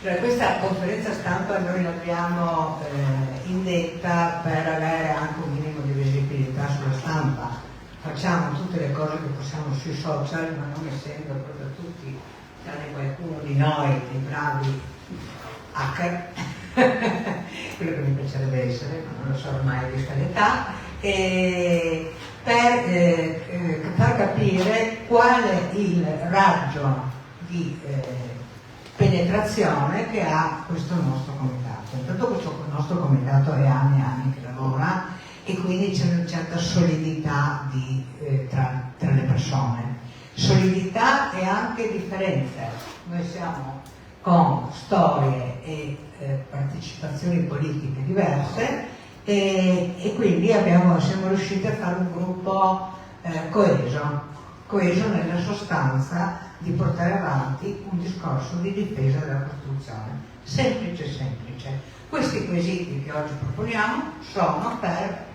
Questa conferenza stampa noi l'abbiamo indetta per avere anche un minimo di visibilità sulla stampa. Facciamo tutte le cose che possiamo sui social, ma non essendo proprio tutti, tranne qualcuno di noi, dei bravi hacker, quello che mi piacerebbe essere, ma non lo sarò mai vista l'età, per far capire qual è il raggio di penetrazione che ha questo nostro comitato. Intanto questo nostro comitato è anni e anni che lavora e quindi c'è una certa solidità tra le persone. Solidità e anche differenze. Noi siamo con storie e partecipazioni politiche diverse e quindi siamo riusciti a fare un gruppo coeso nella sostanza di portare avanti un discorso di difesa della Costituzione. Semplice. Questi quesiti che oggi proponiamo sono per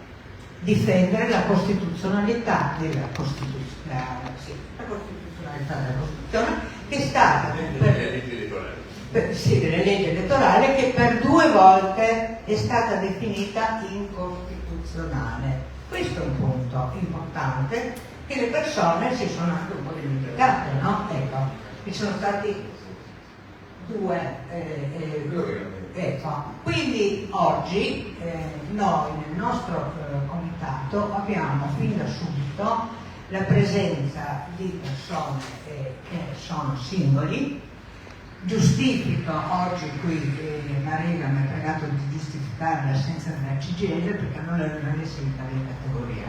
difendere la costituzionalità della Costituzione, che è stata delle leggi elettorali che per 2 volte è stata definita incostituzionale. Questo è un punto importante che le persone si sono anche un po' dimenticate, no? Ecco, ci sono stati 2 ecco. Quindi oggi noi nel nostro comitato abbiamo fin da subito la presenza di persone che sono singoli. Giustifico oggi qui Maria mi ha pregato di giustificare l'assenza della CGIL perché non è una messa in tale categoria,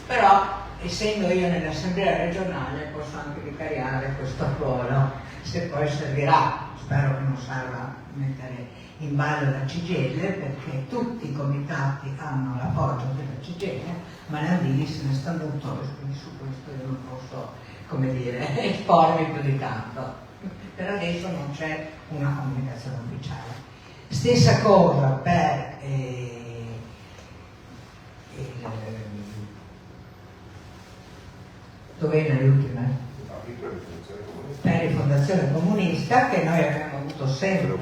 però essendo io nell'assemblea regionale posso anche vicariare questo ruolo, se poi servirà, spero che non serva a mettere in ballo la CGIL perché tutti i comitati hanno l'appoggio della CGIL, ma Landini se ne sta notorio, quindi su questo io non posso, come dire, espormi più di tanto. Per adesso non c'è una comunicazione ufficiale. Stessa cosa per dov'è l'ultima? Per Rifondazione Comunista, che noi abbiamo avuto sempre il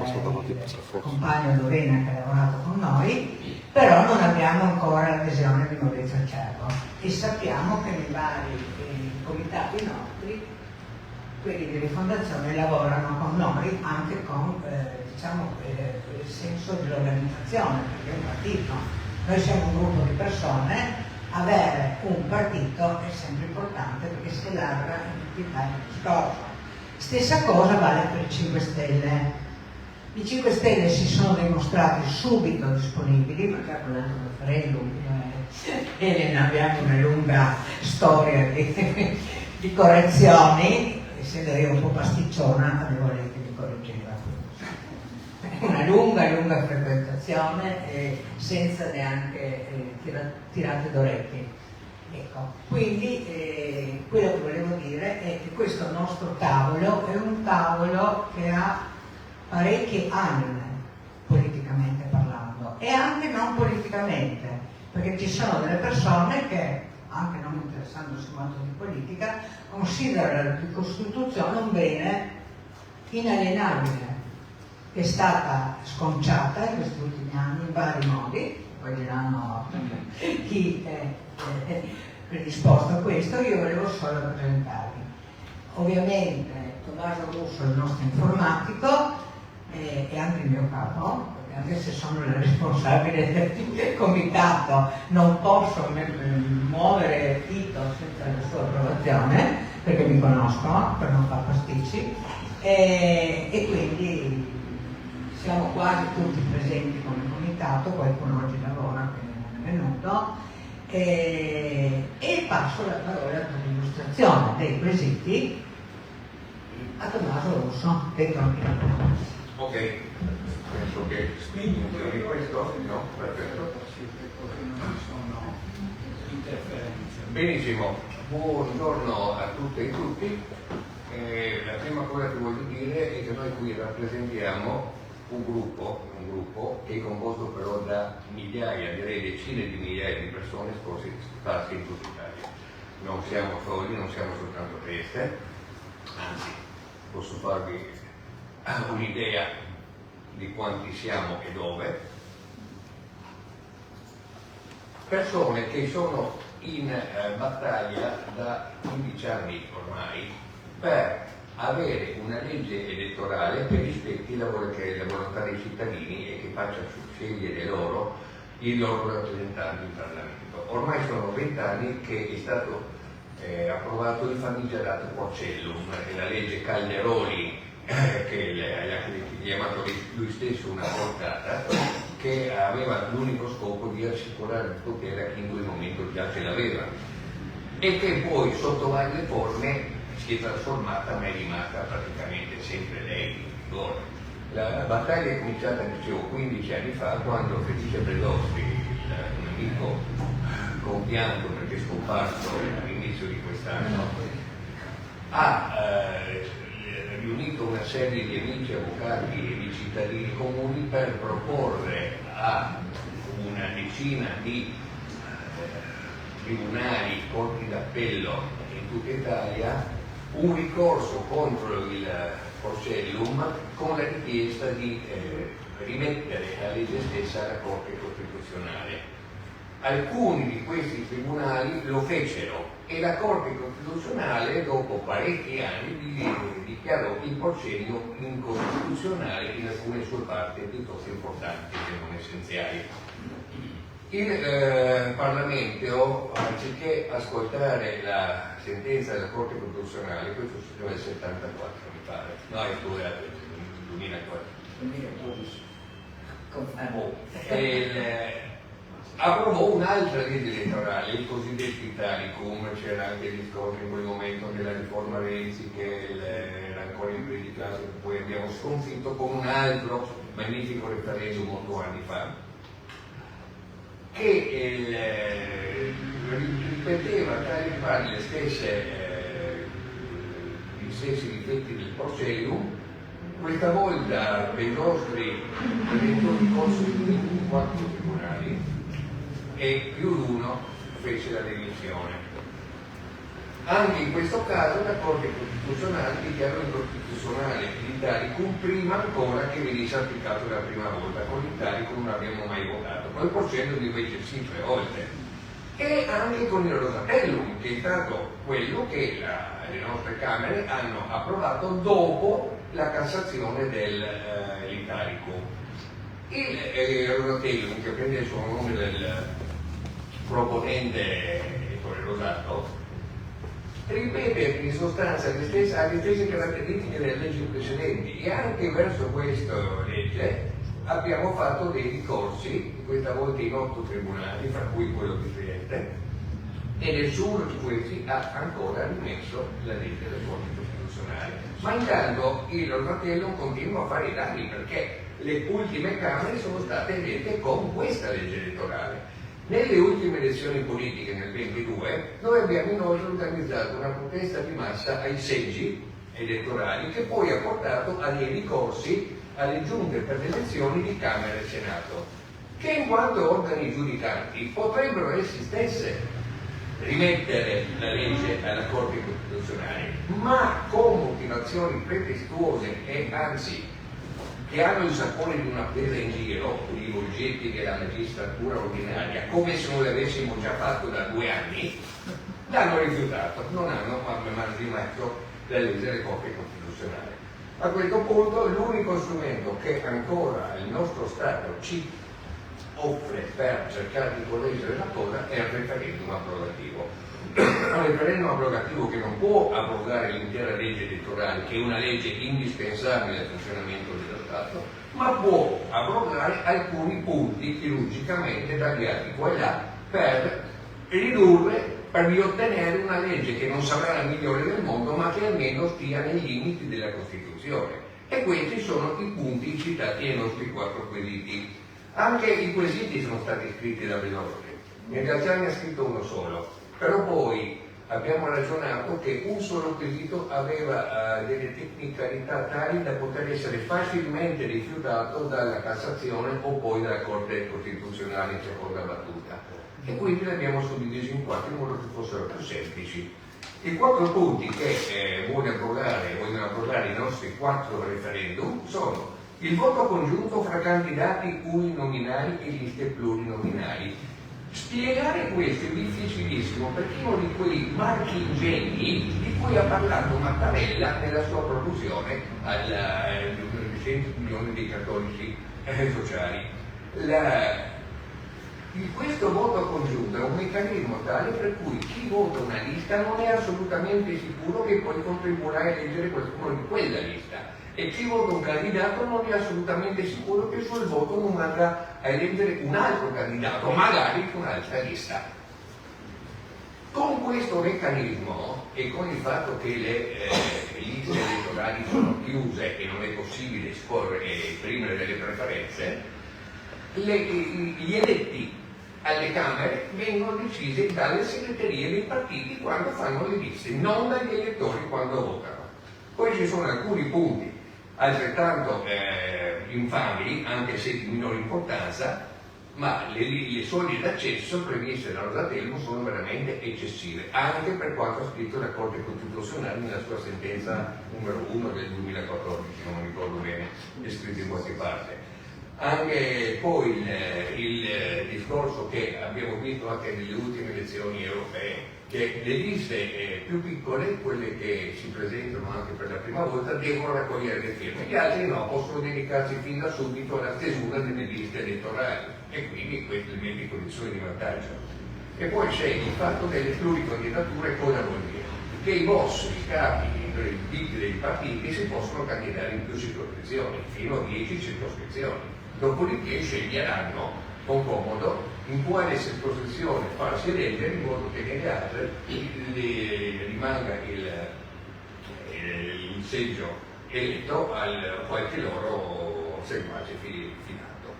compagno Lorena che ha lavorato con noi, però non abbiamo ancora l'adesione di Maurizio Cervo e sappiamo che nei vari comitati nostri quelli di Rifondazione lavorano con noi anche con il senso dell'organizzazione, perché è un partito. Noi siamo un gruppo di persone, avere un partito è sempre importante perché si allarga in tutti i vari discorsi. Stessa cosa vale per i 5 Stelle. I 5 Stelle si sono dimostrati subito disponibili perché ha parlato del referendum e ne abbiamo una lunga storia di correzioni. Essendo io un po' pasticciona, avevo lei che mi correggeva. Una lunga frequentazione senza neanche tirate d'orecchie. Ecco. Quindi quello che volevo dire è che questo nostro tavolo è un tavolo che ha parecchie anime, politicamente parlando, e anche non politicamente, perché ci sono delle persone che, anche non interessandosi molto di politica, considera la Costituzione un bene inalienabile, che è stata sconciata in questi ultimi anni in vari modi, poi diranno chi è predisposto a questo. Io volevo solo presentarvi. Ovviamente Tommaso Russo è il nostro informatico e anche il mio capo, anche se sono la responsabile del comitato, non posso muovere Tito senza la sua approvazione, perché mi conosco, per non far pasticci, e quindi siamo quasi tutti presenti come comitato, qualcuno oggi lavora, quindi non è venuto, e passo la parola per l'illustrazione dei quesiti a Tommaso Russo, dentro anche la Ok, penso che spingi di questo, no? Perfetto. Benissimo, buongiorno a tutte e tutti. La prima cosa che voglio dire è che noi qui rappresentiamo un gruppo che è composto però da migliaia, direi decine di migliaia di persone sparse in tutta Italia. Non siamo soli, non siamo soltanto teste, anzi posso farvi un'idea di quanti siamo e dove, persone che sono in battaglia da 15 anni ormai per avere una legge elettorale che rispetti la volontà dei cittadini e che faccia scegliere loro i loro rappresentanti in Parlamento. Ormai sono 20 anni che è stato approvato il famigerato Porcellum, la legge Calderoli, che ha chiamato lui stesso una portata, che aveva l'unico scopo di assicurare il potere a chi in quel momento già ce l'aveva e che poi sotto varie forme si è trasformata, ma è rimasta praticamente sempre lei in vigore. La battaglia è cominciata, dicevo, 15 anni fa, quando Felice Predossi, un amico compianto perché è scomparso all'inizio di quest'anno, ha riunito una serie di amici, avvocati e di cittadini comuni per proporre a una decina di tribunali, corti d'appello in tutta Italia un ricorso contro il Porcellum con la richiesta di rimettere la legge stessa alla Corte Costituzionale. Alcuni di questi tribunali lo fecero e la Corte Costituzionale, dopo parecchi anni, dichiarò il Porcellum incostituzionale in alcune sue parti piuttosto importanti se non essenziali. Il Parlamento, anziché ascoltare la sentenza della Corte Costituzionale, questo succedeva nel 74 mi pare, no, è nel 2014, approvò un'altra legge elettorale, il cosiddetto Italicum. C'era anche il discorso in quel momento della riforma Renzi che era ancora in piedi classe, che poi abbiamo sconfitto con un altro magnifico referendum 8 anni fa, che ripeteva tra i pari gli stessi difetti del Porcellum. Questa volta per i nostri elettori consultivi 4 tribunali e più uno fece la dimissione. Anche in questo caso la Corte Costituzionale dichiarò incostituzionale l'Italicum prima ancora che venisse applicato la prima volta. Con l'Italicum non abbiamo mai votato, con il Porcellum invece sì 3 volte. E anche con il Rosatellum, che è stato quello che le nostre Camere hanno approvato dopo la cassazione dell'Italicum. Il Rosatellum, che prende il suo nome del proponente Ettore Rosato, ripete in sostanza le stesse caratteristiche delle leggi precedenti, e anche verso questa legge abbiamo fatto dei ricorsi, questa volta in 8 tribunali, fra cui quello di Trieste, e nessuno di questi ha ancora rimesso la legge della Corte Costituzionale. Ma intanto il Rosatellum continua a fare i danni, perché le ultime Camere sono state elette con questa legge elettorale. Nelle ultime elezioni politiche nel 22 noi abbiamo inoltre organizzato una protesta di massa ai seggi elettorali, che poi ha portato a dei ricorsi alle giunte per le elezioni di Camera e Senato, che in quanto organi giudicanti potrebbero essi stesse rimettere la legge alla Corte Costituzionale, ma con motivazioni pretestuose e anzi che hanno il sapore di una presa in giro, di oggetti della magistratura ordinaria, come se noi l'avessimo già fatto da 2 anni, l'hanno rifiutato, non hanno rimesso la legge delle Corte Costituzionali. A questo punto l'unico strumento che ancora il nostro Stato ci offre per cercare di correggere la cosa è il referendum abrogativo. Un referendum abrogativo che non può abrogare l'intera legge elettorale, che è una legge indispensabile al funzionamento dello Stato, ma può abrogare alcuni punti chirurgicamente tagliati qua e là per ridurre, per ottenere una legge che non sarà la migliore del mondo, ma che almeno stia nei limiti della Costituzione. E questi sono i punti citati ai nostri 4 quesiti. Anche i quesiti sono stati scritti da Belordi, in realtà ne ha scritto uno solo, però poi abbiamo ragionato che un solo quesito aveva delle tecnicalità tali da poter essere facilmente rifiutato dalla Cassazione o poi dalla Corte Costituzionale in seconda battuta, e quindi li abbiamo suddivisi in 4 in modo che fossero più semplici. I 4 punti che vogliono approvare i nostri 4 referendum sono il voto congiunto fra candidati uninominali e liste plurinominali. Spiegare questo è difficilissimo perché è uno di quei marchi ingegni di cui ha parlato Mattarella nella sua propulsione ai 200 milioni di cattolici sociali. Questo voto congiunto è un meccanismo tale per cui chi vota una lista non è assolutamente sicuro che poi contribuirà a eleggere qualcuno di quella lista, e chi vota un candidato non è assolutamente sicuro che il suo voto non andrà a eleggere un altro candidato, magari su un'altra lista. Con questo meccanismo e con il fatto che le liste elettorali sono chiuse e non è possibile esprimere delle preferenze, gli eletti alle Camere vengono decisi dalle segreterie dei partiti quando fanno le liste, non dagli elettori quando votano. Poi ci sono alcuni punti altrettanto infami, anche se di minore importanza, ma le soglie d'accesso previste da Rosatellum sono veramente eccessive, anche per quanto ha scritto la Corte Costituzionale nella sua sentenza numero 1 del 2014, non mi ricordo bene, è scritto in qualche parte. Anche poi il discorso che abbiamo visto anche nelle ultime elezioni europee, che le liste più piccole, quelle che si presentano anche per la prima volta, devono raccogliere le firme, gli altri no, possono dedicarsi fin da subito alla stesura delle liste elettorali e quindi questo le mette in condizioni di vantaggio. E poi c'è il fatto delle pluricandidature. Cosa vuol dire? Che i boss, i capi, dei partiti si possono candidare in più circoscrizioni, fino a 10 circoscrizioni. Dopodiché sceglieranno con comodo in quale circoscrizione farsi eleggere in modo che nelle altre rimanga il seggio eletto al qualche loro seguace fidato.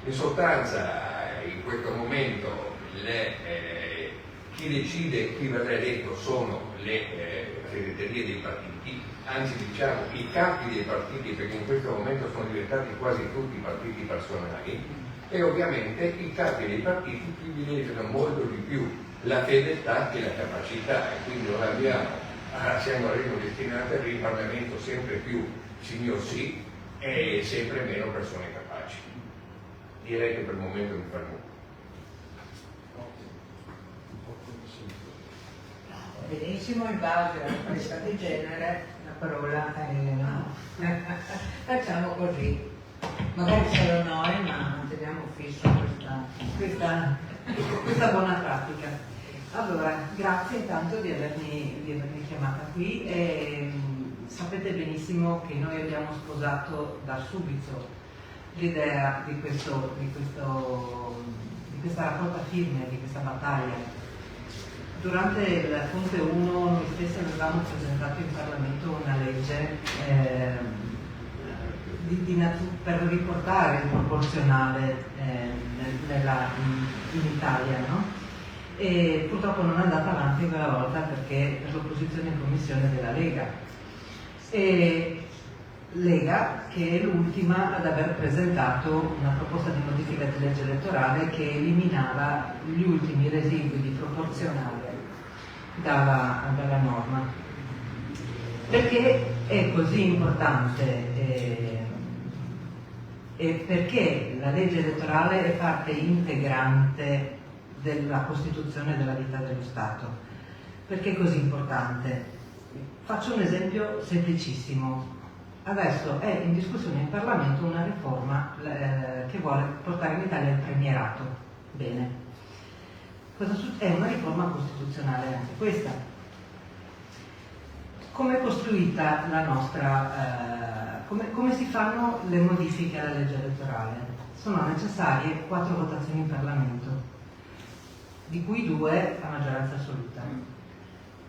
In sostanza, in questo momento chi decide chi verrà eletto sono le segreterie dei partiti, anzi diciamo i capi dei partiti, perché in questo momento sono diventati quasi tutti partiti personali, e ovviamente i capi dei partiti privilegiano molto di più la fedeltà che la capacità, e quindi ora siamo destinati a avere in Parlamento sempre più signor sì e sempre meno persone capaci. Direi che per il momento mi fermo. Benissimo, in base alla parità di genere la parola è Elena. Facciamo così, magari solo noi, ma manteniamo fisso questa buona pratica. Allora, grazie intanto di avermi chiamata qui, e sapete benissimo che noi abbiamo sposato da subito l'idea di questa raccolta firme, di questa battaglia. Durante il Conte 1 noi stessi avevamo presentato in Parlamento una legge per riportare il proporzionale in Italia, no? E purtroppo non è andata avanti quella volta perché per l'opposizione in commissione della Lega. E Lega che è l'ultima ad aver presentato una proposta di modifica di legge elettorale che eliminava gli ultimi residui di proporzionale dalla norma. Perché è così importante? E perché la legge elettorale è parte integrante della Costituzione e della vita dello Stato. Perché è così importante? Faccio un esempio semplicissimo. Adesso è in discussione in Parlamento una riforma che vuole portare in Italia il premierato. Bene. È una riforma costituzionale anche questa. Come è costruita la nostra... come si fanno le modifiche alla legge elettorale? Sono necessarie 4 votazioni in Parlamento, di cui 2 a maggioranza assoluta.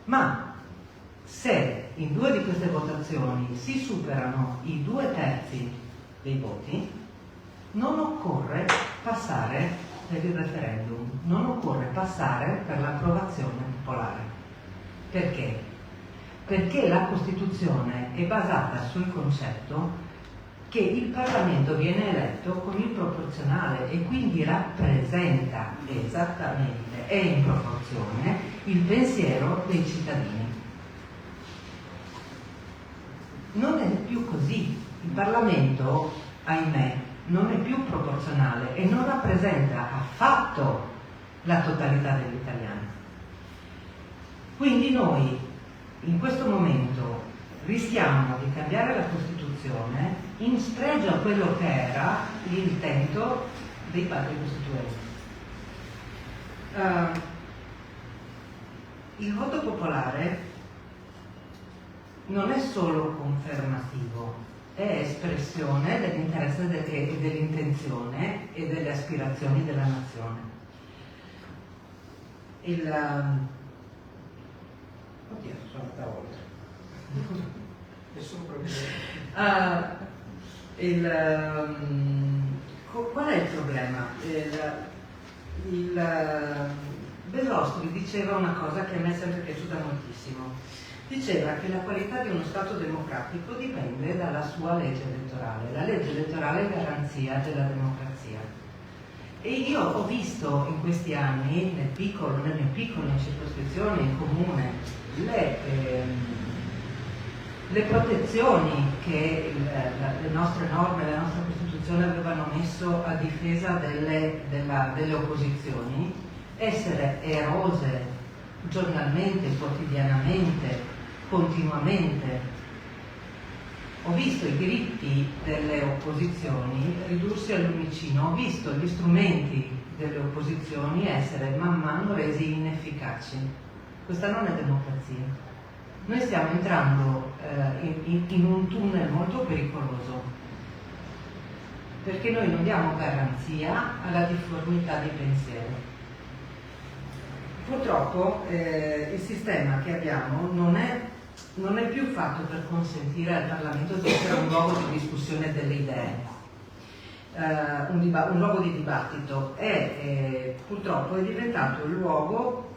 Ma se in 2 di queste votazioni si superano i 2/3 dei voti, non occorre passare per il referendum, non occorre passare per l'approvazione popolare. Perché? Perché la Costituzione è basata sul concetto che il Parlamento viene eletto con il proporzionale e quindi rappresenta esattamente e in proporzione il pensiero dei cittadini. Non è più così. Il Parlamento non è più proporzionale e non rappresenta affatto la totalità degli italiani. Quindi noi in questo momento rischiamo di cambiare la Costituzione in spregio a quello che era l'intento dei padri costituenti. Il voto popolare non è solo confermativo, è espressione dell'interesse e dell'intenzione e delle aspirazioni della nazione. Oddio, sono andata oltre. Nessun problema. Qual è il problema? Bellostri diceva una cosa che a me è sempre piaciuta moltissimo. Diceva che la qualità di uno Stato democratico dipende dalla sua legge elettorale. La legge elettorale è garanzia della democrazia. E io ho visto in questi anni, nel mio piccolo, in circoscrizione, in comune, le protezioni che le nostre norme, la nostra Costituzione avevano messo a difesa delle opposizioni essere erose giornalmente, quotidianamente, continuamente. Ho visto i diritti delle opposizioni ridursi al lumicino, ho visto gli strumenti delle opposizioni essere man mano resi inefficaci. Questa non è democrazia. Noi stiamo entrando in un tunnel molto pericoloso, perché noi non diamo garanzia alla difformità di pensiero. Purtroppo il sistema che abbiamo non è più fatto per consentire al Parlamento di essere un luogo di discussione delle idee, un luogo di dibattito, purtroppo è diventato il luogo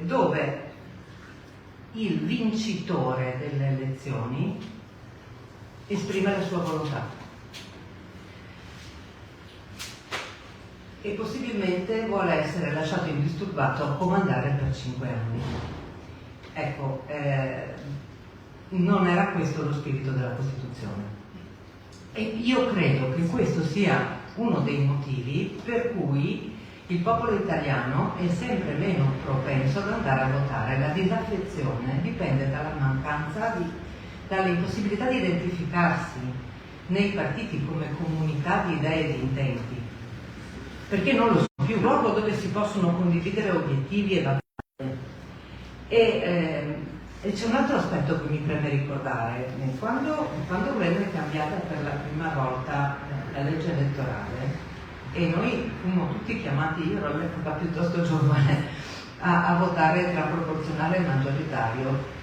dove il vincitore delle elezioni esprime la sua volontà e possibilmente vuole essere lasciato indisturbato a comandare per 5 anni. Ecco, non era questo lo spirito della Costituzione. E io credo che questo sia uno dei motivi per cui il popolo italiano è sempre meno propenso ad andare a votare. La disaffezione dipende dalla mancanza dalle impossibilità di identificarsi nei partiti come comunità di idee e di intenti, perché non lo sono più, un luogo dove si possono condividere obiettivi e battaglie. E c'è un altro aspetto che mi preme ricordare. Quando venne cambiata per la prima volta la legge elettorale, e noi fummo tutti chiamati, io ero all'epoca piuttosto giovane, a votare tra proporzionale e maggioritario.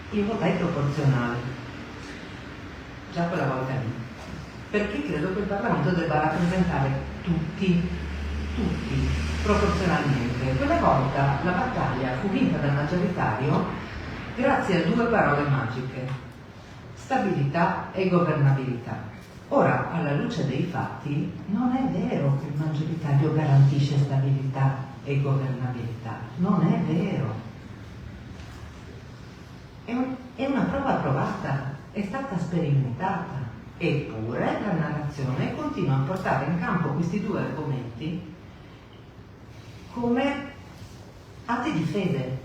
Io votai proporzionale, già quella volta lì, perché credo che il Parlamento debba rappresentare tutti, proporzionalmente. Quella volta la battaglia fu vinta dal maggioritario grazie a 2 parole magiche: stabilità e governabilità. Ora, alla luce dei fatti, non è vero che il maggioritario garantisce stabilità e governabilità. Non è vero. È una prova provata, è stata sperimentata. Eppure la narrazione continua a portare in campo questi 2 argomenti come atti di fede.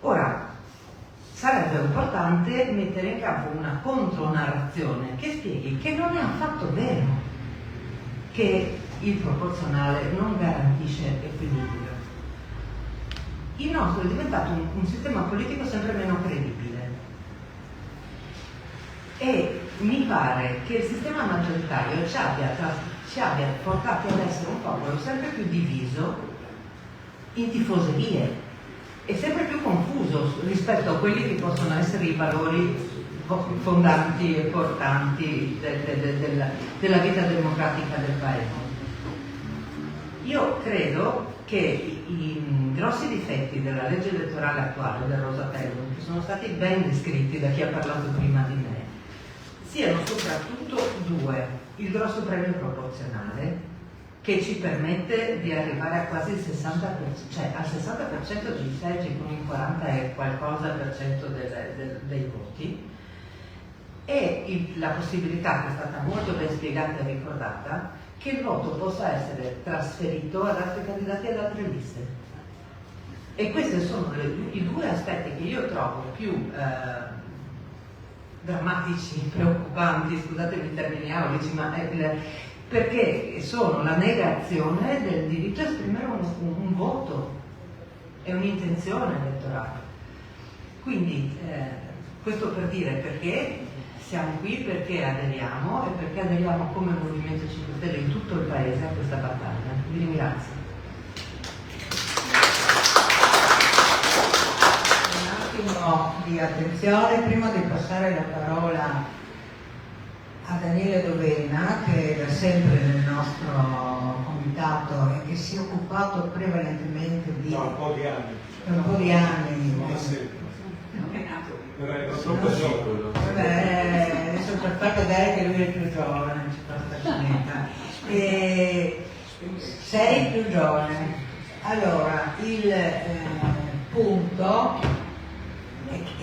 Ora, sarebbe importante mettere in campo una contronarrazione che spieghi che non è affatto vero che il proporzionale non garantisce equilibrio. Il nostro è diventato un sistema politico sempre meno credibile e mi pare che il sistema maggioritario ci abbia portati ad essere un popolo sempre più diviso in tifoserie e sempre più confuso rispetto a quelli che possono essere i valori fondanti e portanti della vita democratica del Paese. Io credo che i grossi difetti della legge elettorale attuale, del Rosatellum, che sono stati ben descritti da chi ha parlato prima di me, siano soprattutto 2: il grosso premio proporzionale, che ci permette di arrivare a quasi il 60%, cioè al 60% dei seggi con il 40 e qualcosa per cento dei voti, e la possibilità, che è stata molto ben spiegata e ricordata, che il voto possa essere trasferito ad altri candidati e ad altre liste. E questi sono i due aspetti che io trovo più drammatici, preoccupanti, scusatemi i termini aulici, ma perché sono la negazione del diritto a esprimere un voto e un'intenzione elettorale. Quindi questo per dire perché siamo qui, perché aderiamo e perché aderiamo come Movimento 5 Stelle in tutto il Paese a questa battaglia. Vi ringrazio. Un attimo di attenzione prima di passare la parola a Daniele Dovena, che è da sempre nel nostro comitato e che si è occupato prevalentemente di... un po' di anni. Un po' di anni. Vabbè, adesso per far vedere che lui è più giovane, ci fa niente. Sei più giovane. Allora, il punto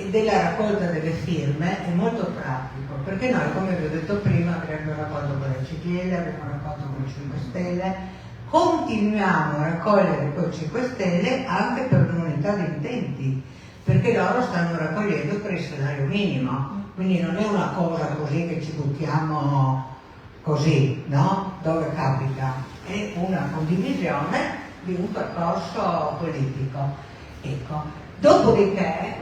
della raccolta delle firme è molto pratico, perché noi, come vi ho detto prima, abbiamo raccolto con la CGIL, abbiamo raccolto con il 5 Stelle, continuiamo a raccogliere con il 5 Stelle anche per l'unità di intenti, perché loro stanno raccogliendo per il salario minimo, quindi non è una cosa così che ci buttiamo così, no? Dove capita, è una condivisione di un percorso politico. Ecco. Dopodiché,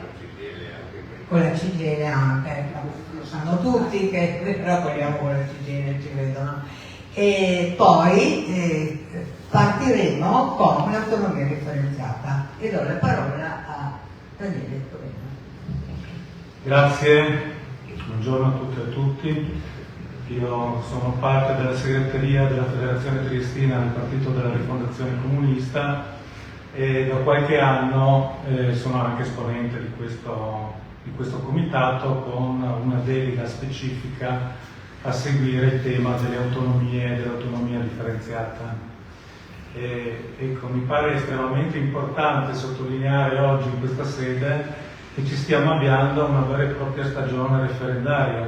con la CGIL anche, lo sanno tutti che raccogliamo con la CGIL, ci vedono, e poi partiremo con l'autonomia differenziata e do la parola a Daniele Dovena. Grazie, buongiorno a tutte e a tutti. Io sono parte della segreteria della Federazione Triestina del Partito della Rifondazione Comunista e da qualche anno sono anche esponente di questo comitato con una delega specifica a seguire il tema delle autonomie e dell'autonomia differenziata. Ecco, mi pare estremamente importante sottolineare oggi in questa sede che ci stiamo avviando a una vera e propria stagione referendaria,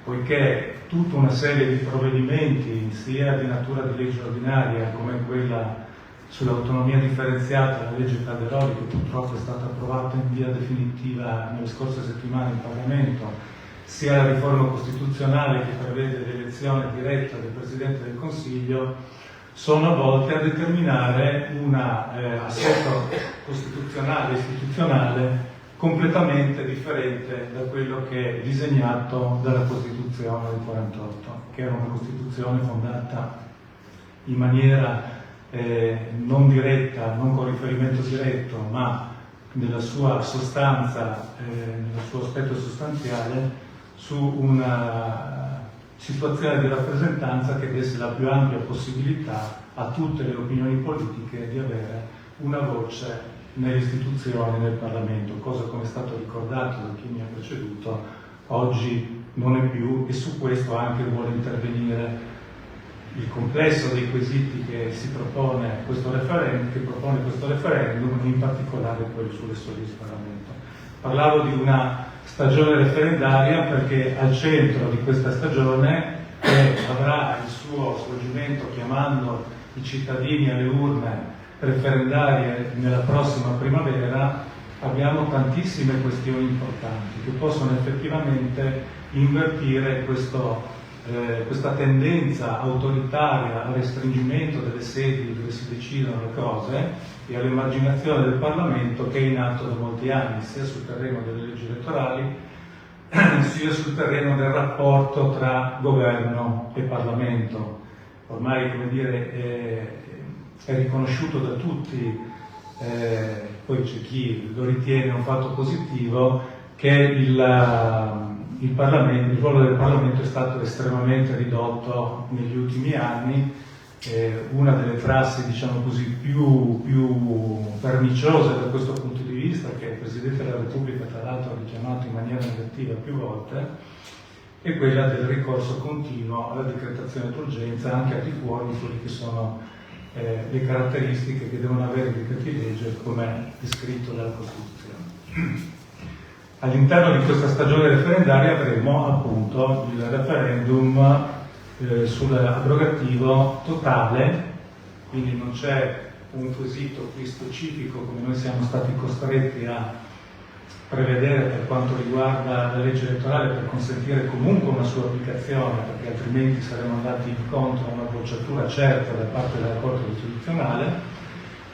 poiché tutta una serie di provvedimenti, sia di natura di legge ordinaria come quella sull'autonomia differenziata, la legge Calderoli, che purtroppo è stata approvata in via definitiva nelle scorse settimane in Parlamento, sia la riforma costituzionale che prevede l'elezione diretta del Presidente del Consiglio, sono volte a determinare un assetto costituzionale e istituzionale completamente differente da quello che è disegnato dalla Costituzione del 48, che era una Costituzione fondata in maniera non diretta, non con riferimento diretto, ma nella sua sostanza, nel suo aspetto sostanziale, su una situazione di rappresentanza che desse la più ampia possibilità a tutte le opinioni politiche di avere una voce nelle istituzioni del Parlamento, cosa, come è stato ricordato da chi mi ha preceduto, oggi non è più, e su questo anche vuole intervenire il complesso dei quesiti che si propone questo referendum, in particolare quello sulle soglie di sbarramento. Parlavo di una stagione referendaria perché al centro di questa stagione, che avrà il suo svolgimento chiamando i cittadini alle urne referendarie nella prossima primavera, abbiamo tantissime questioni importanti che possono effettivamente invertire questa tendenza autoritaria al restringimento delle sedi dove si decidono le cose e all'emarginazione del Parlamento, che è in atto da molti anni, sia sul terreno delle leggi elettorali sia sul terreno del rapporto tra governo e Parlamento. Ormai, come dire, è riconosciuto da tutti, poi c'è chi lo ritiene un fatto positivo, che il ruolo del Parlamento è stato estremamente ridotto negli ultimi anni. Una delle prassi, diciamo così, più perniciose da questo punto di vista, che il Presidente della Repubblica tra l'altro ha richiamato in maniera negativa più volte, è quella del ricorso continuo alla decretazione d'urgenza anche al di fuori di quelle che sono le caratteristiche che devono avere i decreti legge come descritto dalla Costituzione. all'interno di questa stagione referendaria avremo appunto il referendum sull'abrogativo totale, quindi non c'è un quesito qui specifico come noi siamo stati costretti a prevedere per quanto riguarda la legge elettorale per consentire comunque una sua applicazione, perché altrimenti saremmo andati incontro a una bocciatura certa da parte della Corte Costituzionale.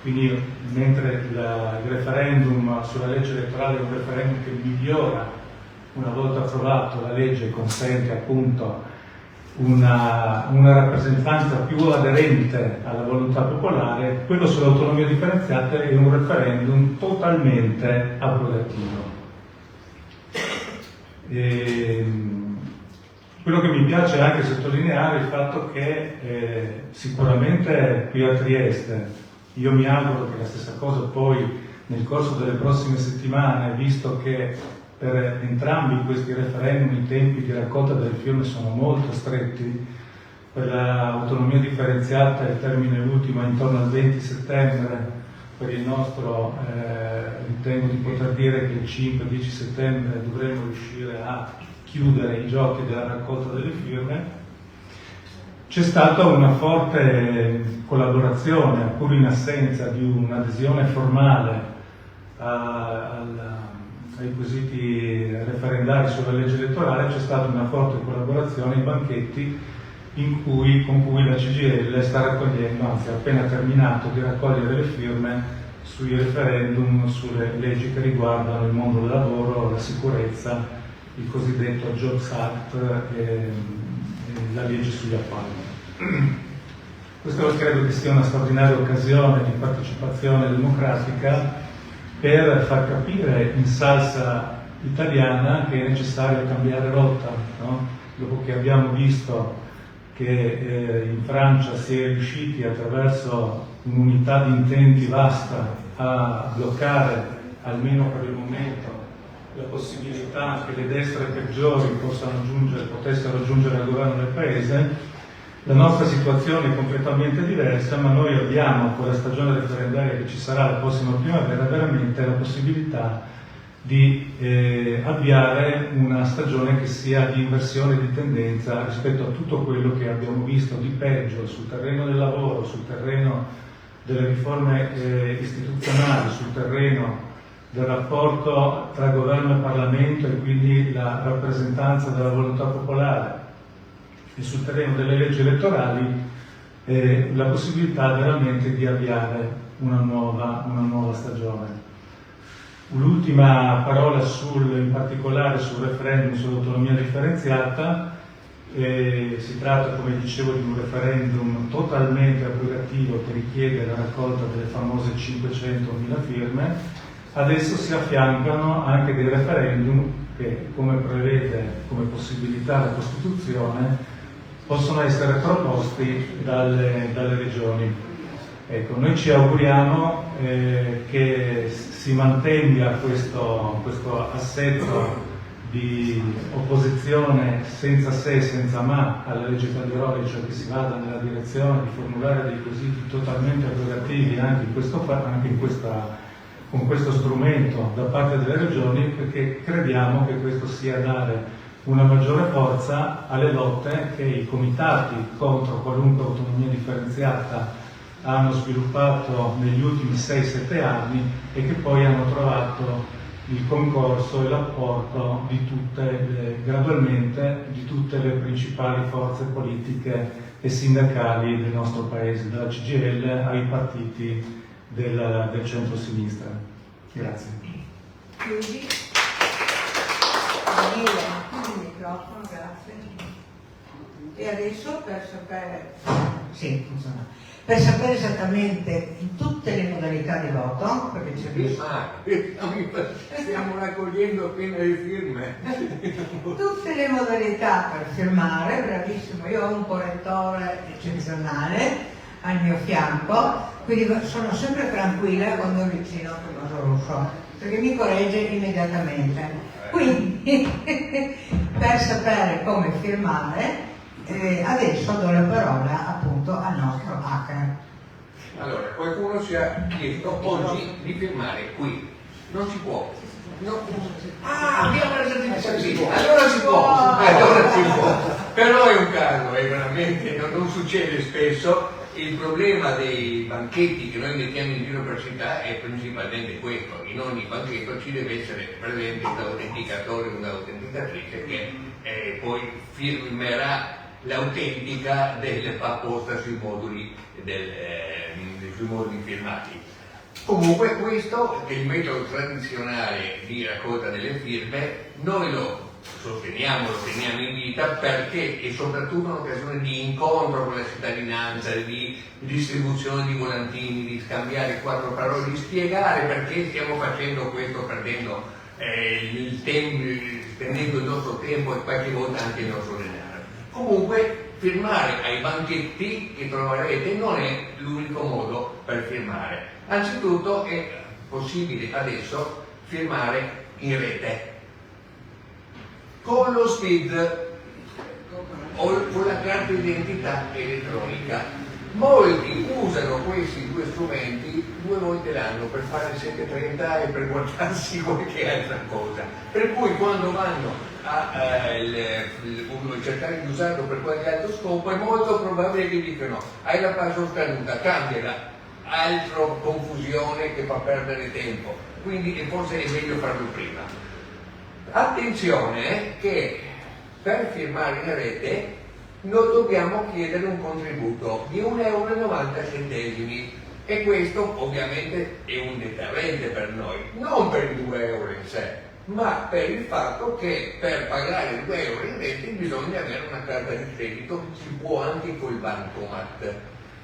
Quindi mentre il referendum sulla legge elettorale è un referendum che migliora, una volta approvato la legge, consente appunto una rappresentanza più aderente alla volontà popolare, quello sull'autonomia differenziata è un referendum totalmente abrogativo. Quello che mi piace anche sottolineare è il fatto che sicuramente qui a Trieste, io mi auguro che la stessa cosa poi nel corso delle prossime settimane, visto che per entrambi questi referendum i tempi di raccolta delle firme sono molto stretti, per l'autonomia differenziata il termine ultimo è intorno al 20 settembre, per il nostro ritengo di poter dire che il 5-10 settembre dovremo riuscire a chiudere i giochi della raccolta delle firme. C'è stata una forte collaborazione, pur in assenza di un'adesione formale ai quesiti referendari sulla legge elettorale, c'è stata una forte collaborazione ai banchetti con cui la CGIL sta raccogliendo, anzi ha appena terminato di raccogliere le firme sui referendum, sulle leggi che riguardano il mondo del lavoro, la sicurezza, il cosiddetto Jobs Act e la legge sugli appalti. Questo credo che sia una straordinaria occasione di partecipazione democratica per far capire in salsa italiana che è necessario cambiare rotta, no? Dopo che abbiamo visto che in Francia si è riusciti attraverso un'unità di intenti vasta a bloccare, almeno per il momento, la possibilità che le destre peggiori potessero giungere al governo del Paese. La nostra situazione è completamente diversa, ma noi abbiamo, con la stagione referendaria che ci sarà la prossima primavera, veramente la possibilità di avviare una stagione che sia di inversione di tendenza rispetto a tutto quello che abbiamo visto di peggio sul terreno del lavoro, sul terreno delle riforme istituzionali, sul terreno del rapporto tra governo e Parlamento e quindi la rappresentanza della volontà popolare, e sul terreno delle leggi elettorali la possibilità veramente di avviare una nuova stagione. L'ultima parola in particolare sul referendum sull'autonomia differenziata. Si tratta, come dicevo, di un referendum totalmente abrogativo che richiede la raccolta delle famose 500.000 firme. Adesso si affiancano anche dei referendum che, come prevede come possibilità la Costituzione, possono essere proposti dalle regioni. Ecco, noi ci auguriamo che si mantenga questo assetto di opposizione senza se e senza ma alla legge Calderoli, cioè che si vada nella direzione di formulare dei quesiti totalmente abrogativi anche con questo strumento da parte delle regioni, perché crediamo che questo sia dare una maggiore forza alle lotte che i comitati contro qualunque autonomia differenziata hanno sviluppato negli ultimi 6-7 anni e che poi hanno trovato il concorso e l'apporto gradualmente di tutte le principali forze politiche e sindacali del nostro Paese, dalla CGIL ai partiti del centro-sinistra. Grazie. Chiudi. Il microfono, grazie. E adesso per sapere, sì, funziona. Per sapere esattamente in tutte le modalità di voto, perché c'è stiamo raccogliendo appena le firme. Tutte le modalità per firmare, bravissimo, io ho un correttore eccezionale al mio fianco, quindi sono sempre tranquilla quando avvicino il vaso rosso, perché mi corregge immediatamente. Quindi, per sapere come firmare, adesso do la parola appunto al nostro hacker. Allora, qualcuno ci ha chiesto oggi di firmare qui. Non si può. No. Abbiamo la certificazione, allora si può, però è un caso, è veramente, non succede spesso. Il problema dei banchetti che noi mettiamo in giro per città è principalmente questo: in ogni banchetto ci deve essere presente un autenticatore o un'autenticatrice che poi firmerà l'autentica apposta sui moduli firmati. Comunque questo è il metodo tradizionale di raccolta delle firme, noi lo sosteniamo, lo teniamo in vita perché è soprattutto un'occasione di incontro con la cittadinanza, di distribuzione di volantini, di scambiare quattro parole, di spiegare perché stiamo facendo questo, perdendo il tempo, spendendo il nostro tempo e qualche volta anche il nostro denaro. Comunque firmare ai banchetti che troverete non è l'unico modo per firmare. Anzitutto è possibile adesso firmare in rete con lo SPID o con la carta d'identità elettronica. Molti usano questi due strumenti 2 volte l'anno per fare il 730 e per guardarsi qualche altra cosa. Per cui quando vanno a cercare di usarlo per qualche altro scopo è molto probabile che dicano: hai la password scaduta, cambiala. Altro confusione che fa perdere tempo, quindi forse è meglio farlo prima. Attenzione che per firmare in rete non dobbiamo chiedere un contributo di 1,90 € e questo ovviamente è un deterrente per noi, non per i 2 euro in sé, ma per il fatto che per pagare 2 euro in rete bisogna avere una carta di credito, si può anche col bancomat.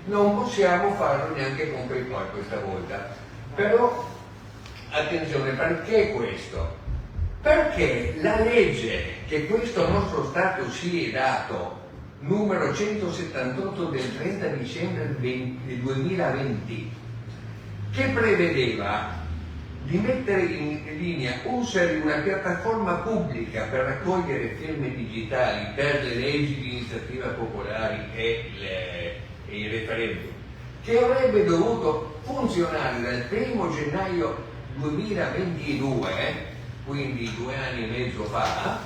Non possiamo farlo neanche con PayPal questa volta. Però attenzione, perché questo? Perché la legge che questo nostro Stato si è dato, numero 178 del 30 dicembre del 2020, che prevedeva di mettere in linea una piattaforma pubblica per raccogliere firme digitali per le leggi di iniziativa popolari e i referendum, che avrebbe dovuto funzionare dal 1 gennaio 2022, quindi 2 anni e mezzo fa,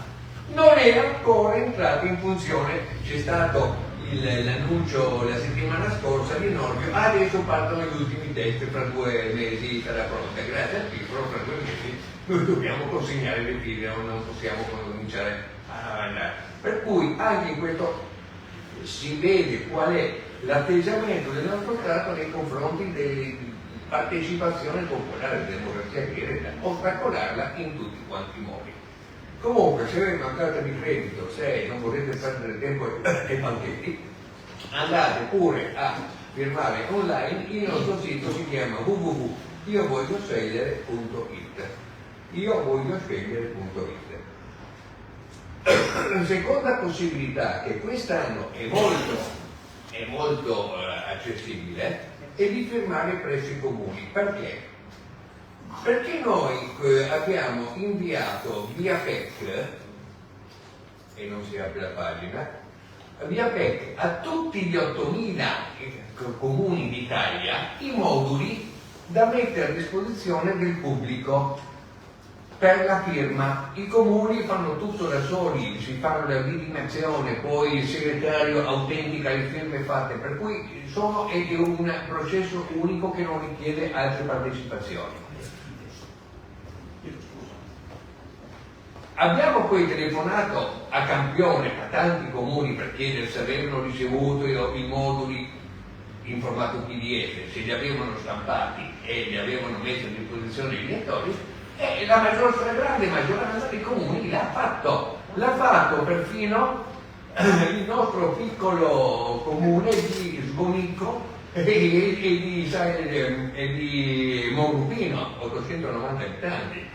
non è ancora entrato in funzione. C'è stato l'annuncio la settimana scorsa di Nordio, adesso partono gli ultimi test, fra 2 mesi sarà pronta. Grazie al piccolo, fra 2 mesi noi dobbiamo consegnare le firme, non possiamo cominciare a andare. Per cui anche in questo si vede qual è l'atteggiamento del nostro Stato nei confronti della partecipazione popolare, della democrazia diretta, ostacolarla in tutti quanti i modi. Comunque, se avete una carta di credito, se non volete perdere tempo ai banchetti, andate pure a firmare online. Il nostro sito si chiama www.iovoglioscegliere.it. La seconda possibilità, che quest'anno è molto accessibile, è di firmare presso i comuni. Perché? Perché noi abbiamo inviato via PEC, e non si apre la pagina, via PEC a tutti gli 8.000 comuni d'Italia i moduli da mettere a disposizione del pubblico per la firma. I comuni fanno tutto da soli, si fanno la vidimazione, poi il segretario autentica le firme fatte, per cui è un processo unico che non richiede altre partecipazioni. Abbiamo poi telefonato a campione a tanti comuni per chiedere se avevano ricevuto i moduli in formato PDF, se li avevano stampati e li avevano messi a disposizione dei lettori, e la grande maggioranza dei comuni l'ha fatto. L'ha fatto perfino il nostro piccolo comune di Sbonico e di Monrupino, 890 abitanti.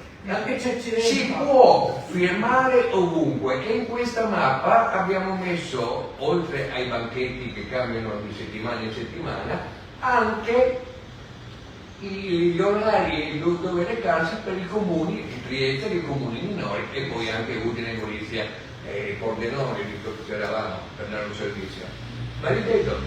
Si può firmare ovunque, e in questa mappa abbiamo messo, oltre ai banchetti che cambiano di settimana in settimana, anche gli orari dove recarsi per i comuni di Trieste, i comuni minori, e poi anche Udine, Gorizia e Pordenone, visto che c'eravamo per dare un servizio. Ma ripeto,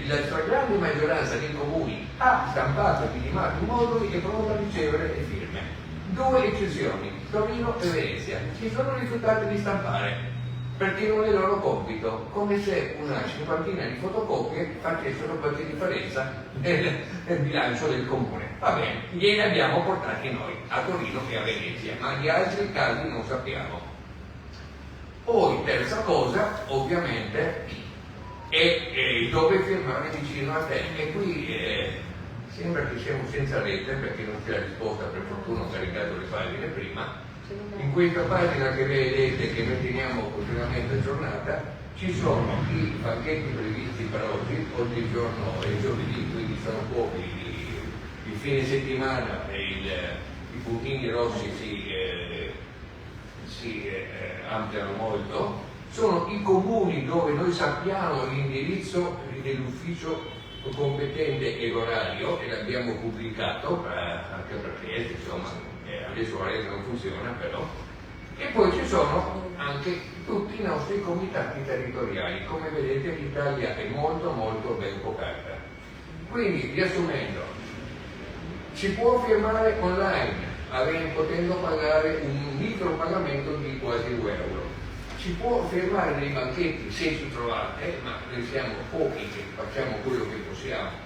la stragrande maggioranza dei comuni ha stampato e firmato i moduli e pronta a ricevere le firme. 2 eccezioni, Torino e Venezia, si sono rifiutati di stampare perché non è il loro compito, come se una 50ina di fotocopie facessero qualche differenza nel bilancio del comune. Va bene, glieli abbiamo portati noi a Torino e a Venezia, ma di altri casi non sappiamo. Poi, terza cosa, ovviamente, è dove firmare vicino a te. E qui sembra che siamo senza rete perché non c'è la risposta, per fortuna ho caricato le pagine prima. In questa pagina che vedete, che noi teniamo continuamente aggiornata, ci sono i banchetti previsti per oggi il giorno è giovedì, quindi sono pochi, il fine settimana e i puntini rossi si ampliano molto. Sono i comuni dove noi sappiamo l'indirizzo dell'ufficio competente e l'orario, e l'abbiamo pubblicato anche perché insomma adesso la rete non funziona però. E poi ci sono anche tutti i nostri comitati territoriali. Come vedete l'Italia è molto molto ben coperta. Quindi, riassumendo, si può firmare online potendo pagare un micro pagamento di quasi 2 euro. Si può firmare nei banchetti se ci trovate, ma noi siamo pochi che facciamo quello che possiamo.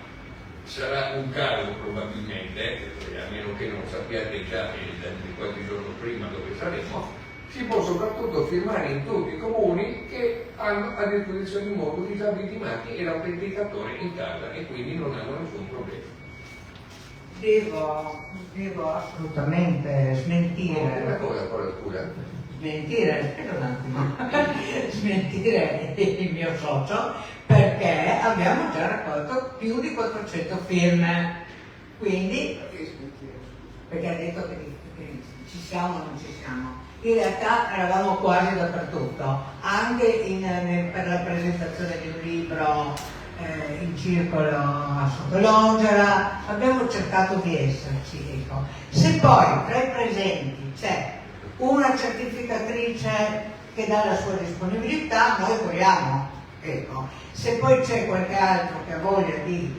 Sarà un caso probabilmente, a meno che non sappiate già di qualche giorno prima dove saremo. Si può soprattutto firmare in tutti i comuni che hanno a disposizione un modus abilimati e l'autenticatore in casa e quindi non hanno nessun problema. Devo assolutamente smentire. Una cosa ancora, scusa. Aspetta un attimo, smentire il mio socio, perché abbiamo già raccolto più di 400 firme, quindi perché ha detto che ci siamo o non ci siamo. In realtà eravamo quasi dappertutto, anche per la presentazione di un libro in circolo a Sottolongera, abbiamo cercato di esserci. Ecco. Se poi tra i presenti c'è una certificatrice che dà la sua disponibilità, noi corriamo. Ecco. Se poi c'è qualche altro che ha voglia di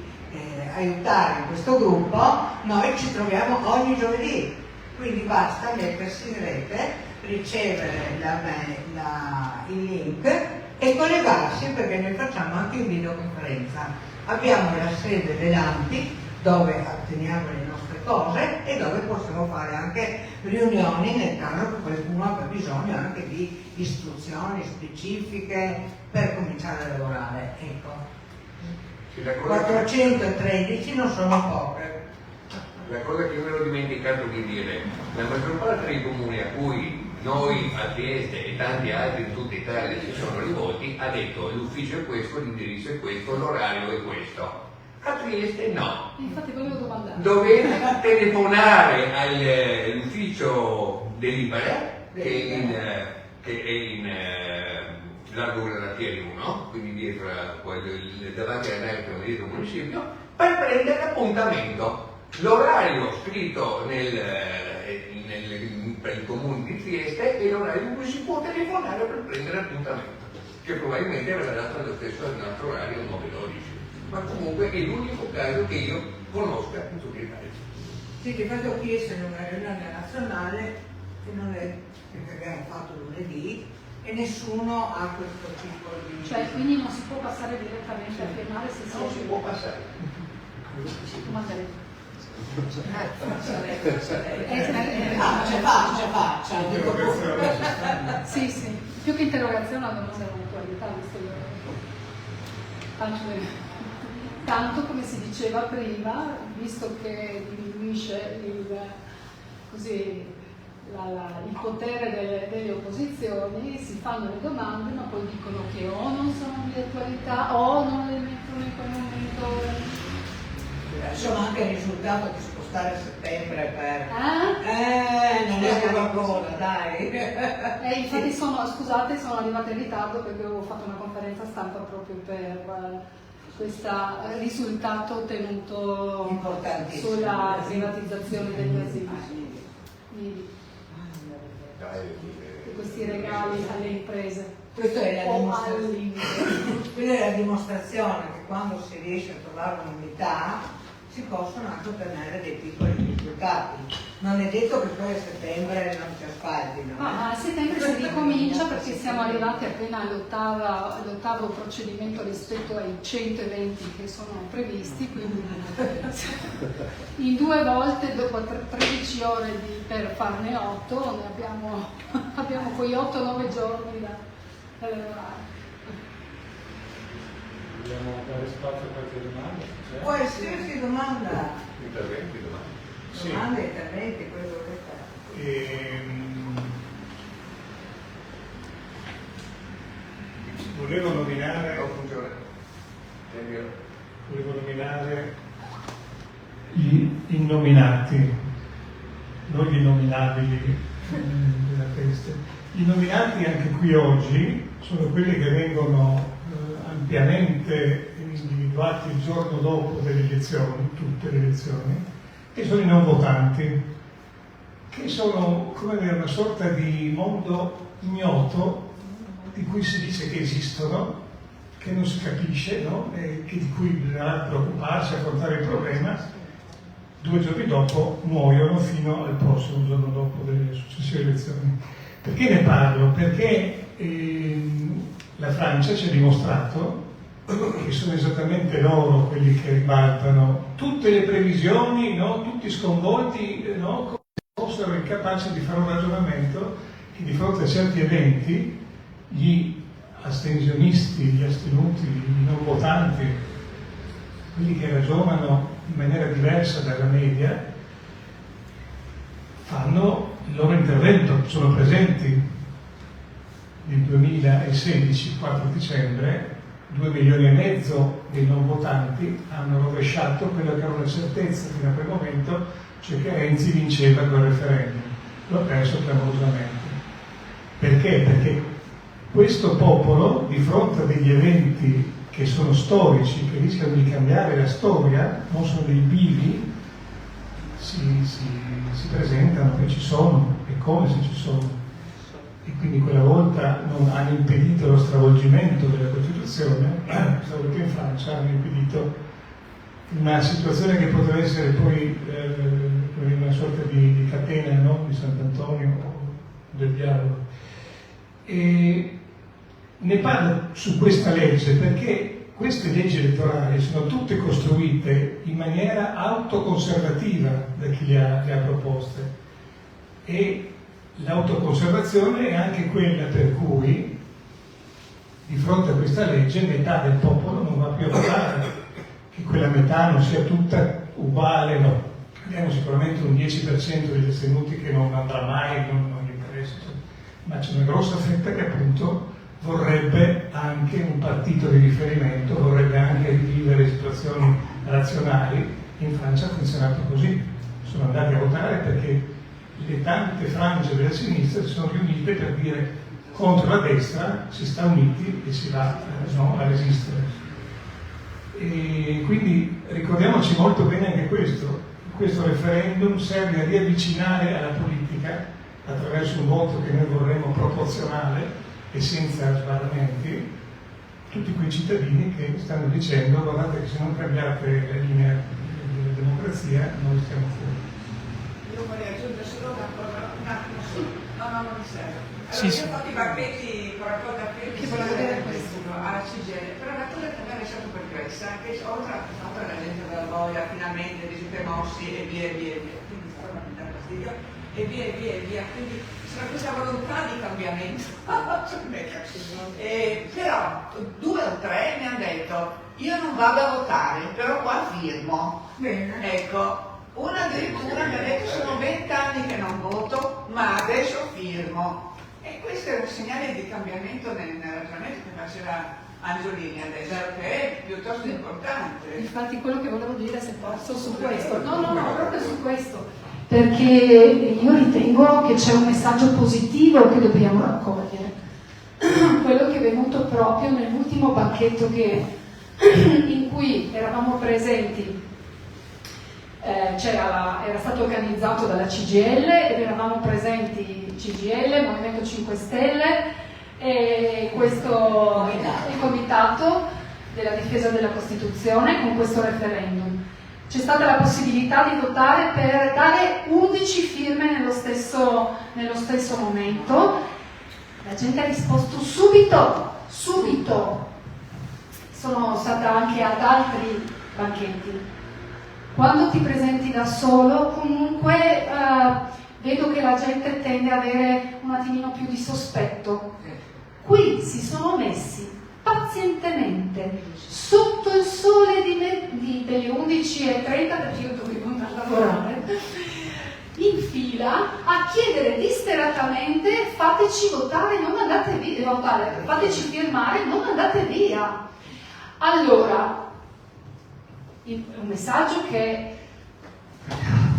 aiutare in questo gruppo, noi ci troviamo ogni giovedì, quindi basta mettersi in rete, ricevere il link e collegarsi, perché noi facciamo anche in videoconferenza. Abbiamo la sede dell'ANPI dove otteniamo le nostre cose e dove possiamo fare anche riunioni nel caso che qualcuno abbia bisogno anche di istruzioni specifiche per cominciare a lavorare. Ecco. 413 non sono poche. La cosa che mi ero dimenticato di dire, la maggior parte dei comuni a cui noi a Trieste e tanti altri in tutta Italia si sono rivolti ha detto l'ufficio è questo, l'indirizzo è questo, l'orario è questo. A Trieste no. Infatti volevo domandare. Dovete telefonare all'ufficio dell'Ipare che è in Largo Granatieri 1, quindi dietro davanti all'Americano, dietro il municipio, per prendere appuntamento. L'orario scritto per il comune di Trieste è l'orario in cui si può telefonare per prendere appuntamento, che probabilmente verrà dato allo stesso altro orario 9-12, ma comunque è l'unico caso che io conosca in tutta Italia. Sì, che faccio qui essere una riunione nazionale che non è, perché abbiamo fatto lunedì e nessuno ha questo tipo di... Cioè, quindi non si può passare direttamente a firmare se Non si può passare. Faccia. Sì, più che interrogazione la domanda è un'attualità, tanto come si diceva prima, visto che diminuisce il potere delle opposizioni, si fanno le domande ma poi dicono che o non sono di attualità o non le mettono in quel momento. Insomma, anche il risultato di spostare a settembre per... non è qualcosa, dai! Infatti sono arrivata in ritardo perché avevo fatto una conferenza stampa proprio per questo risultato ottenuto sulla privatizzazione degli asili. Questi regali alle imprese. Questa è la dimostrazione che quando si riesce a trovare un'unità si possono anche ottenere dei piccoli risultati. Non è detto che poi a settembre non si asfaltino. A settembre si ricomincia perché siamo arrivati appena all'ottavo procedimento rispetto ai 100 eventi che sono previsti, quindi in 2 volte dopo 13 ore per farne 8 ne abbiamo quei 8-9 giorni da lavorare. Vogliamo dare spazio a qualche domanda? Qualsiasi domanda. Interventi, domande. Sì. Domande, interventi, quello che fai. Volevo nominare Non funziona. gli innominati, non gli innominabili della peste. Gli innominati anche qui oggi sono quelli che vengono ampiamente individuati il giorno dopo delle elezioni, tutte le elezioni, e sono i non votanti, che sono come dire una sorta di mondo ignoto di cui si dice che esistono, che non si capisce, no? E di cui bisogna preoccuparsi, affrontare il problema. 2 giorni dopo muoiono fino al prossimo giorno dopo delle successive elezioni. Perché ne parlo? Perché la Francia ci ha dimostrato che sono esattamente loro quelli che ribaltano tutte le previsioni, no? Tutti sconvolti, no? Come se fossero incapaci di fare un ragionamento che di fronte a certi eventi gli astensionisti, gli astenuti, i non votanti, quelli che ragionano in maniera diversa dalla media, fanno il loro intervento, sono presenti. Nel 2016, 4 dicembre, 2,5 milioni dei non votanti hanno rovesciato quella che era una certezza fino a quel momento, cioè che Renzi vinceva quel referendum. Lo ha perso clamorosamente. Perché? Perché questo popolo, di fronte a degli eventi che sono storici, che rischiano di cambiare la storia, non sono dei bivi, si presentano che ci sono, e come se ci sono. E quindi quella volta non hanno impedito lo stravolgimento della Costituzione, questa volta in Francia hanno impedito una situazione che poteva essere poi una sorta di catena, no? Di Sant'Antonio o del dialogo. E ne parlo su questa legge perché queste leggi elettorali sono tutte costruite in maniera autoconservativa da chi le ha proposte, e l'autoconservazione è anche quella per cui di fronte a questa legge metà del popolo non va più a votare. Che quella metà non sia tutta uguale, no. Abbiamo sicuramente un 10% degli astenuti che non andrà mai, non gli interessa, ma c'è una grossa fetta che appunto vorrebbe anche un partito di riferimento, vorrebbe anche rivivere situazioni razionali. In Francia ha funzionato così, sono andati a votare perché le tante frange della sinistra si sono riunite per dire contro la destra si sta uniti e si va a resistere. E quindi ricordiamoci molto bene anche questo referendum serve a riavvicinare alla politica attraverso un voto che noi vorremmo proporzionale e senza sbarramenti tutti quei cittadini che stanno dicendo guardate che se non cambiate la linea della democrazia noi stiamo fuori. Io vorrei aggiungere solo una cosa, un attimo solo. No, non mi serve. Allora, Sì. io ho fatto i bacchetti con raccolta appelli alla CGL, però la cosa che mi ha lasciato perplessa è che oltre al fatto che la gente della voglia finalmente risulta mossi e via, quindi stava a dare fastidio, e via, quindi c'era questa volontà di cambiamento. Però 2 o 3 mi hanno detto io non vado a votare, però qua firmo. Bene. Ecco. Una addirittura mi ha detto sono 20 anni che non voto, ma adesso firmo. E questo è un segnale di cambiamento nel ragionamento che faceva Angiolini adesso, che è piuttosto importante. Infatti quello che volevo dire, se posso, su questo. No, proprio su questo. Perché io ritengo che c'è un messaggio positivo che dobbiamo raccogliere. Quello che è venuto proprio nell'ultimo banchetto in cui eravamo presenti. Era stato organizzato dalla CGL ed eravamo presenti CGL, Movimento 5 Stelle e il comitato della difesa della Costituzione con questo referendum. c'è stata la possibilità di votare per dare 11 firme nello stesso momento. La gente ha risposto subito. Sono stata anche ad altri banchetti. Quando ti presenti da solo, comunque vedo che la gente tende ad avere un attimino più di sospetto. Qui si sono messi pazientemente sotto il sole delle 11:30, perché io dovevo andare a lavorare, in fila a chiedere disperatamente: fateci votare, non andate via, fateci firmare, non andate via. Allora, un messaggio che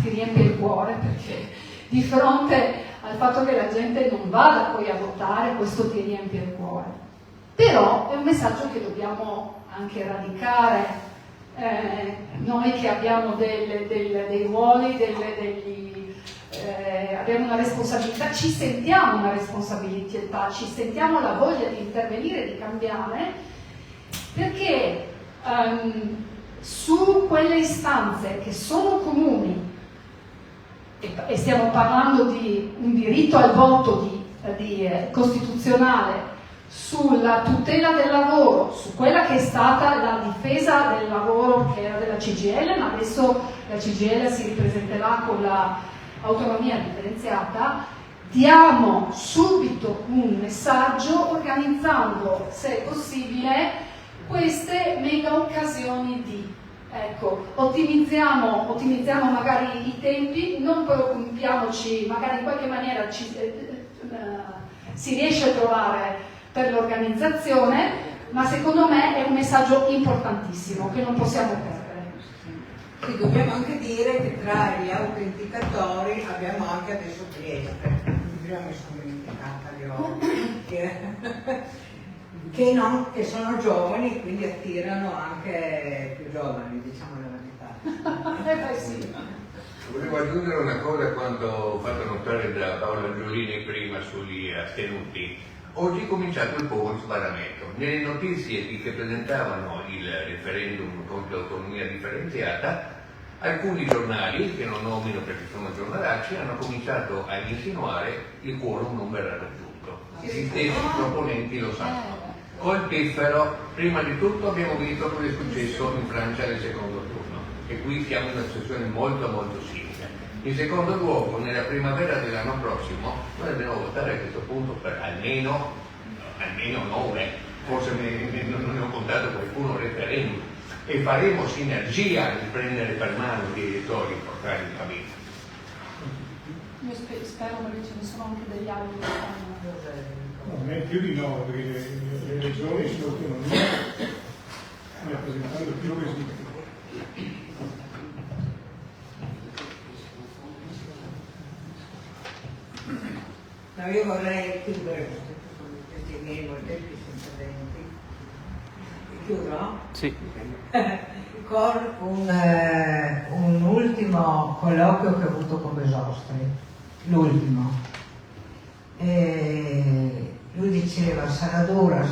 ti riempie il cuore, perché di fronte al fatto che la gente non vada poi a votare, questo ti riempie il cuore. Però è un messaggio che dobbiamo anche radicare, noi che abbiamo dei ruoli, abbiamo una responsabilità, ci sentiamo una responsabilità, ci sentiamo la voglia di intervenire, di cambiare, perché su quelle istanze che sono comuni, e stiamo parlando di un diritto al voto costituzionale, sulla tutela del lavoro, su quella che è stata la difesa del lavoro che era della CGIL, ma adesso la CGIL si ripresenterà con l'autonomia differenziata, diamo subito un messaggio organizzando, se è possibile, queste mega occasioni di, ecco, ottimizziamo magari i tempi, non preoccupiamoci, magari in qualche maniera si riesce a trovare per l'organizzazione, ma secondo me è un messaggio importantissimo che non possiamo perdere. Sì, dobbiamo anche dire che tra gli autenticatori abbiamo anche adesso Trieste, prima mi sono dimenticata che sono giovani, quindi attirano anche più giovani, diciamo la verità. Sì. Volevo aggiungere una cosa quando fatto notare da Paola Giolini prima sugli astenuti. Oggi è cominciato il poco sbarramento. Nelle notizie che presentavano il referendum contro l'autonomia differenziata, alcuni giornali, che non nomino perché sono giornalacci, hanno cominciato a insinuare il quorum non verrà raggiunto. Gli stessi proponenti lo sanno. Col piffero, prima di tutto abbiamo visto cosa è successo in Francia nel secondo turno, e qui siamo in una situazione molto molto simile. In secondo luogo, nella primavera dell'anno prossimo, noi dobbiamo votare a questo punto per almeno 9, forse non ne ho contato qualcuno, referendum, e faremo sinergia nel prendere per mano gli elettori e portare in famiglia. Io spero che ce ne sono anche degli altri che fanno. No, più di 9, perché le regioni sono autonomia, rappresentando più residui. No, io vorrei chiudere questi miei molteplici interventi. Chiudo? Sì. Con un ultimo colloquio che ho avuto con Besostri, l'ultimo. Lui diceva sarà dura, si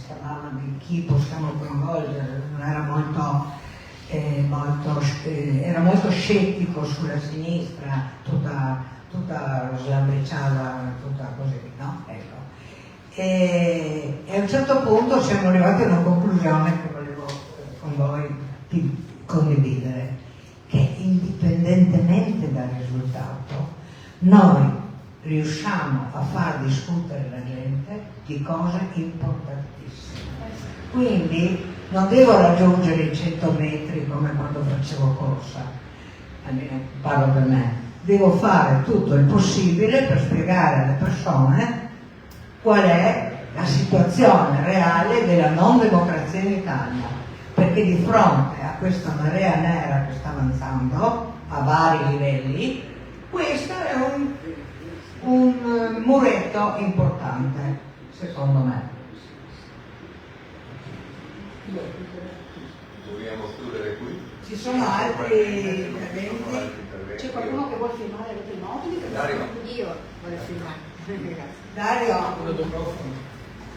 parlava di chi possiamo coinvolgere, non era era molto scettico sulla sinistra, tutta lo slambriciava, tutta così, no? Ecco. E a un certo punto siamo arrivati a una conclusione che volevo con voi condividere, che indipendentemente dal risultato noi riusciamo a far discutere la gente di cose importantissime. Quindi non devo raggiungere i 100 metri come quando facevo corsa, almeno parlo per me. Devo fare tutto il possibile per spiegare alle persone qual è la situazione reale della non democrazia in Italia, perché di fronte a questa marea nera che sta avanzando a vari livelli, questo è un muretto importante, secondo me. Vogliamo chiudere qui? Ci sono altri interventi? C'è qualcuno che vuole filmare? Avete il mobile? Dario. Io voglio filmare. Dario,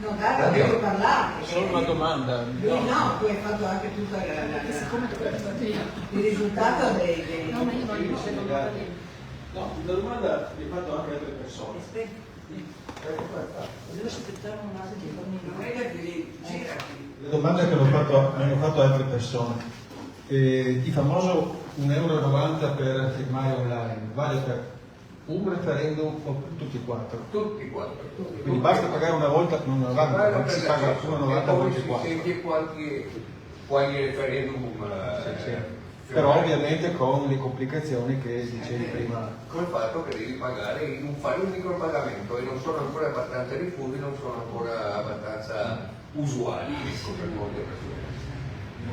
No, Dario, devi parlare. Solo una domanda. Lui no, tu hai fatto anche tutta il risultato dei... No, ma io voglio sapere. No, una domanda mi ha fatto anche altre persone. Devo aspettare un attimo. Non è da lì, girati. Le domande che mi hanno fatto altre persone. Il famoso 1,90 euro per firmare online vale per un referendum o per tutti e quattro? Tutti e quattro. Quindi basta pagare una volta, non 90, non si paga 1,90 poi tutti e si quattro. sente qualche referendum. Però ovviamente con le complicazioni che dicevi prima. Col fatto che devi pagare, fare un micropagamento e non sono ancora abbastanza diffusi, non sono ancora abbastanza usuali per molte persone.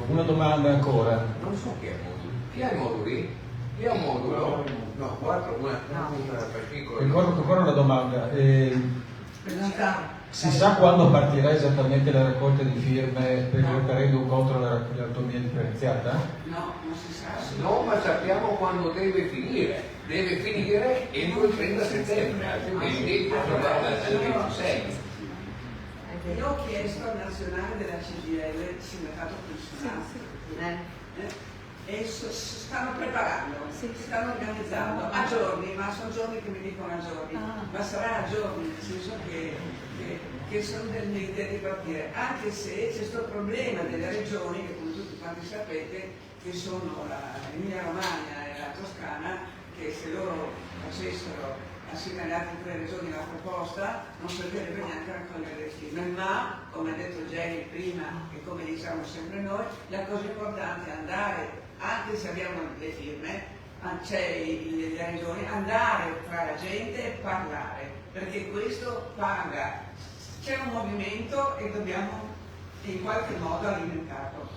Una domanda ancora. Non so chi ha moduli. Chi ha i moduli? Chi ha un modulo? No, 4, una per piccolo. Ancora una domanda. Si sa quando partirà esattamente la raccolta di firme per il referendum contro l'autonomia differenziata? No, non si sa. No, ma sappiamo quando deve finire. Deve finire entro il 30 settembre, altrimenti va al 26. Io ho chiesto al nazionale della CGIL, il sindacato pensionato, e stanno preparando, stanno organizzando a giorni, ma sono giorni che mi dicono a giorni, ma sarà a giorni, nel senso che sono dei ripartire, anche se c'è questo problema delle regioni, che come tutti quanti sapete, che sono l'Emilia Romagna e la Toscana, che se loro facessero assieme alle altre 3 regioni la proposta non servirebbe neanche a raccogliere le firme, ma come ha detto Jenny prima e come diciamo sempre noi, la cosa importante è andare, anche se abbiamo le firme, c'è le regioni, andare tra la gente e parlare, perché questo paga, c'è un movimento e dobbiamo in qualche modo alimentarlo.